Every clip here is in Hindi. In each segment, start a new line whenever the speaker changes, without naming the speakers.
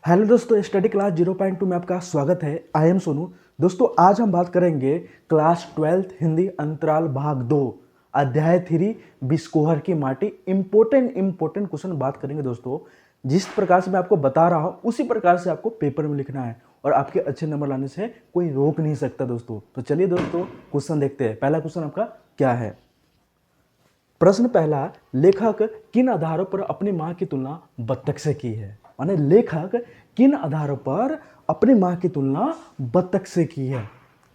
हेलो दोस्तों, स्टडी क्लास 0.2 में आपका स्वागत है। I am Sonu. दोस्तों आज हम बात करेंगे क्लास 12 हिंदी अंतराल भाग 2 अध्याय 3 बिस्कोहर की माटी। इंपॉर्टेंट क्वेश्चन बात करेंगे दोस्तों। जिस प्रकार से मैं आपको बता रहा हूँ उसी प्रकार से आपको पेपर में लिखना है और आपके अच्छे नंबर लाने से कोई रोक नहीं सकता दोस्तों। तो चलिए दोस्तों क्वेश्चन देखते हैं। पहला क्वेश्चन आपका क्या है। प्रश्न पहला, लेखक किन आधारों पर अपनी मां की तुलना बत्तख से की है। माने लेखक किन आधारों पर अपनी मां की तुलना बत्तख से की है।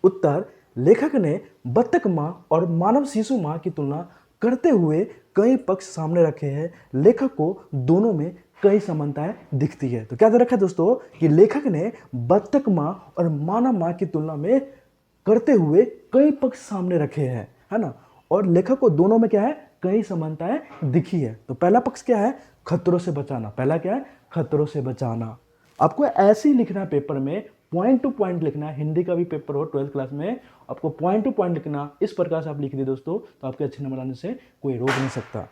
उत्तर, लेखक ने बत्तख मां और मानव शिशु मां की तुलना करते हुए कई पक्ष सामने रखे हैं। लेखक को दोनों में कई समानताएं दिखती है। तो क्या दे रखा है दोस्तों कि लेखक ने बत्तख मां और मानव मां की तुलना में करते हुए कई पक्ष सामने रखे हैं, है ना। और लेखक को दोनों में क्या है, कई समानताएं दिखी है। तो पहला पक्ष क्या है, खतरों से बचाना। पहला क्या है, खतरों से बचाना। आपको ऐसे ही लिखना है पेपर में, पॉइंट टू पॉइंट लिखना है। हिंदी का भी पेपर हो 12th क्लास में, आपको पॉइंट टू पॉइंट लिखना। इस प्रकार से आप लिख दिए दोस्तों तो आपके अच्छे नंबर आने से कोई रोक नहीं सकता।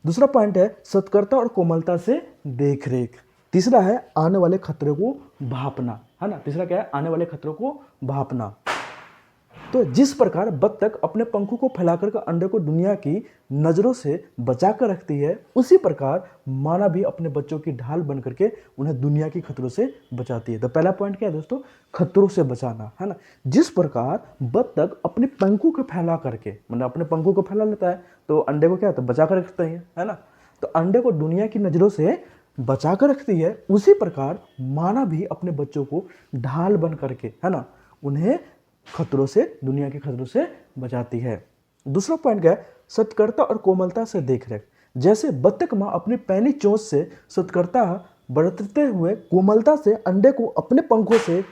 दूसरा पॉइंट है सतर्कता और कोमलता से देखरेख। तीसरा है आने वाले खतरे को भांपना, है ना। तीसरा क्या है, आने वाले खतरों को भांपना। तो जिस प्रकार बत्तख अपने पंखों को फैलाकर के अंडे को दुनिया की नजरों से बचा कर रखती है, उसी प्रकार माना भी अपने बच्चों की ढाल बन करके उन्हें दुनिया की खतरों से बचाती है। तो पहला पॉइंट क्या है दोस्तों, खतरों से बचाना, है ना। जिस प्रकार बत्तख अपने पंखों को फैला करके, मतलब अपने पंखों को फैला लेता है तो अंडे को क्या होता है, बचा कर रखता है ना। तो अंडे को दुनिया की नजरों से बचा कर रखती है, उसी प्रकार माना भी अपने बच्चों को ढाल बन करके, है ना, उन्हें खतरों से, दुनिया के खतरों से बचाती है। दूसरा पॉइंट क्या है, सतर्कता और कोमलता से देखरेख। जैसे बत्तख मां अपनी पैनी चोंच से सतर्कता बरतते हुए कोमलता से अंडे को अपने पंखों से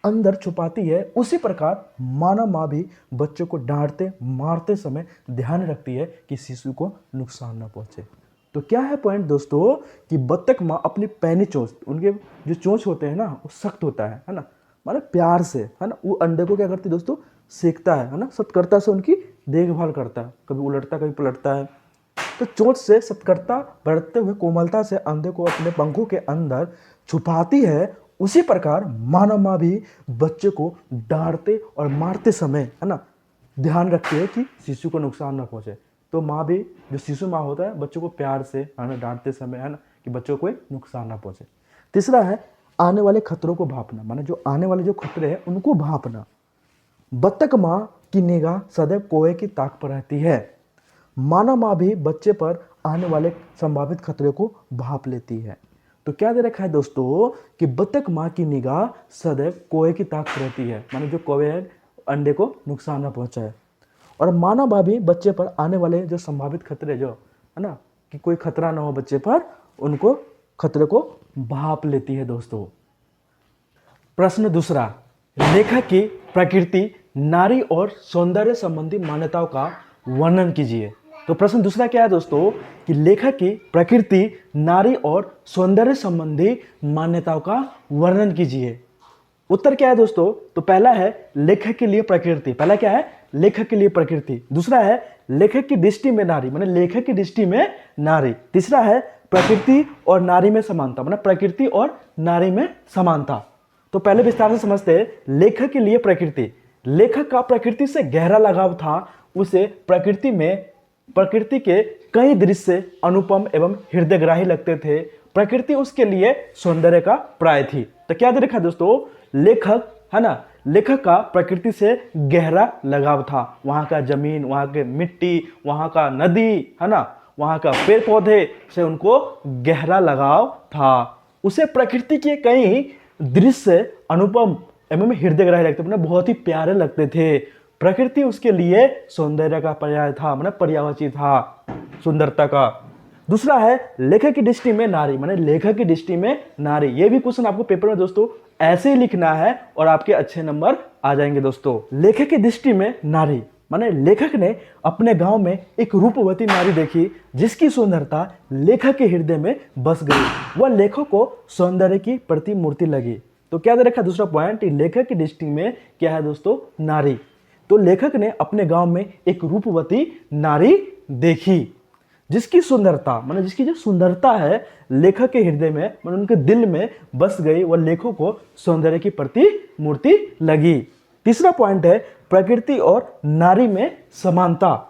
अंदर छुपाती है, उसी प्रकार मानव मां भी बच्चों को डांटते मारते समय ध्यान रखती है कि शिशु को नुकसान न पहुंचे। तो क्या है पॉइंट दोस्तों कि बत्तख मां अपनी पैनी चोंच, उनके जो चोंच होते हैं ना वो सख्त होता है ना, माने प्यार से, है ना, वो अंडे को क्या करती है दोस्तों, सेकता है ना, सतर्कता से उनकी देखभाल करता है, कभी उलटता कभी पलटता है। तो चोंच से सतर्कता बरतते हुए कोमलता से अंडे को अपने पंखों के अंदर छुपाती है, उसी प्रकार मानव मां भी बच्चे को डांटते और मारते समय, है ना, ध्यान रखती है कि शिशु को नुकसान न पहुंचे। तो माँ भी, जो शिशु माँ होता है, बच्चों को प्यार से, है ना, डांटते समय, है ना, कि बच्चों को कोई नुकसान ना पहुंचे। तीसरा है आने वाले खतरों को भांपना, माने जो आने वाले जो खतरे हैं उनको भांपना। बत्तख माँ की निगाह सदैव कोए की ताक पर रहती है। मानव माँ भी बच्चे पर आने वाले संभावित खतरे को भांप लेती है। तो क्या दे रखा है दोस्तों कि बत्तख माँ की निगाह सदैव कोए की ताक पर रहती है, माने जो कोए है अंडे को नुकसान न पहुंचाए। और मानव माँ भी बच्चे पर आने वाले जो संभावित खतरे, जो है ना, कि कोई खतरा ना हो बच्चे पर, उनको खतरे को भांप लेती है दोस्तों। प्रश्न दूसरा, लेखक की प्रकृति, नारी और सौंदर्य संबंधी मान्यताओं का वर्णन कीजिए। तो प्रश्न दूसरा क्या है दोस्तों कि लेखक की प्रकृति, नारी और सौंदर्य संबंधी मान्यताओं का वर्णन कीजिए। उत्तर क्या है दोस्तों, तो पहला है लेखक के लिए प्रकृति। पहला क्या है, लेखक के लिए प्रकृति। दूसरा है लेखक की दृष्टि में नारी, माने लेखक की दृष्टि में नारी। तीसरा है प्रकृति और नारी में समानता, माने प्रकृति और नारी में समानता। तो पहले विस्तार से समझते हैं। लेखक के लिए प्रकृति, लेखक का प्रकृति से गहरा लगाव था। उसे प्रकृति के कई दृश्य अनुपम एवं हृदयग्राही लगते थे। प्रकृति उसके लिए सौंदर्य का पर्याय थी। तो क्या दे रखा है दोस्तों, लेखक, है ना, लेखक का प्रकृति से गहरा लगाव था। वहां का जमीन, वहां के मिट्टी, वहां का नदी, है ना, वहां का पेड़ पौधे से उनको गहरा लगाव था। उसे प्रकृति के कई दृश्य अनुपम एवं हृदयग्राही लगते, मतलब बहुत ही प्यारे लगते थे। प्रकृति उसके लिए सौंदर्य का पर्याय था, मतलब पर्यायवाची था सुंदरता का। दूसरा है लेखक की दृष्टि में नारी, माने लेखक की दृष्टि में नारी। ये भी क्वेश्चन आपको पेपर में दोस्तों ऐसे ही लिखना है और आपके अच्छे नंबर आ जाएंगे दोस्तों। लेखक की दृष्टि में नारी, माने लेखक ने अपने गांव में एक रूपवती नारी देखी जिसकी सुंदरता लेखक के हृदय में बस गई। वह लेखक को सौंदर्य की प्रतिमूर्ति लगी। तो क्या दे रखा दूसरा पॉइंट, लेखक की दृष्टि में क्या है दोस्तों, नारी। तो लेखक ने अपने गांव में एक रूपवती नारी देखी जिसकी सुंदरता माने जिसकी जो सुंदरता है लेखक के हृदय में माने उनके दिल में बस गई, वह लेखक को सौंदर्य की प्रतिमूर्ति लगी। तीसरा पॉइंट है प्रकृति और नारी में समानता।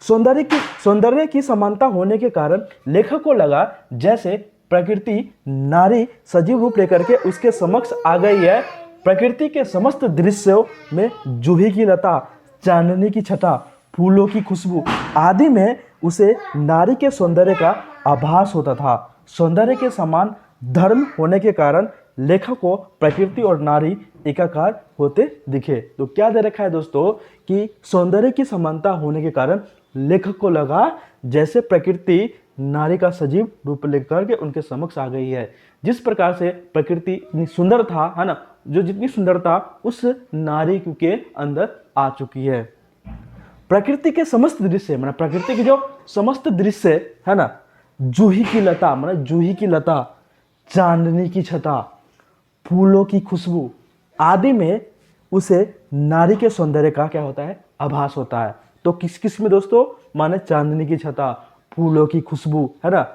सौंदर्य की समानता होने के कारण लेखक को लगा जैसे प्रकृति नारी सजीव रूप लेकर के उसके समक्ष आ गई है। प्रकृति के समस्त दृश्यों में जूही की लता, चांदनी की छटा, फूलों की खुशबू आदि में उसे नारी के सौंदर्य का आभास होता था। सौंदर्य के समान धर्म होने के कारण लेखक को प्रकृति और नारी एकाकार होते दिखे। तो क्या दे रखा है दोस्तों कि सौंदर्य की समानता होने के कारण लेखक को लगा जैसे प्रकृति नारी का सजीव रूप लेकर के उनके समक्ष आ गई है। जिस प्रकार से प्रकृति इतनी सुंदर था, है ना, जो जितनी सुंदरता उस नारी के अंदर आ चुकी है। प्रकृति के समस्त दृश्य माना प्रकृति के जो समस्त दृश्य है ना, जूही की लता माना जूही की लता, चांदनी की छटा, फूलों की खुशबू आदि में उसे नारी के सौंदर्य का क्या होता है, आभास होता है। तो किस किस में दोस्तों, माने चांदनी की छटा, फूलों की खुशबू, है ना,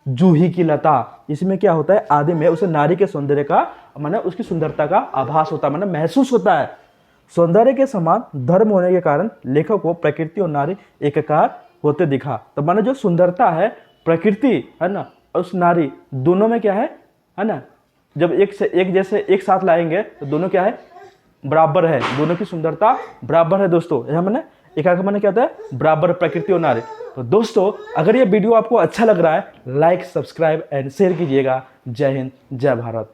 जूही की लता, इसमें क्या होता है, आदि में उसे नारी के सौंदर्य का माने उसकी सुंदरता का आभास होता है, माने महसूस होता है। सौंदर्य के समान धर्म होने के कारण लेखक को प्रकृति और नारी एकाकार होते दिखा। तो माने जो सुंदरता है प्रकृति, है ना, और उस नारी दोनों में क्या है ना, जब एक से एक जैसे एक साथ लाएंगे तो दोनों क्या है, बराबर है, दोनों की सुंदरता बराबर है दोस्तों। यह मैंने एकाकार माने क्या होता है, बराबर प्रकृति और नारी। तो दोस्तों अगर ये वीडियो आपको अच्छा लग रहा है लाइक, सब्सक्राइब एंड शेयर कीजिएगा। जय हिंद, जय भारत।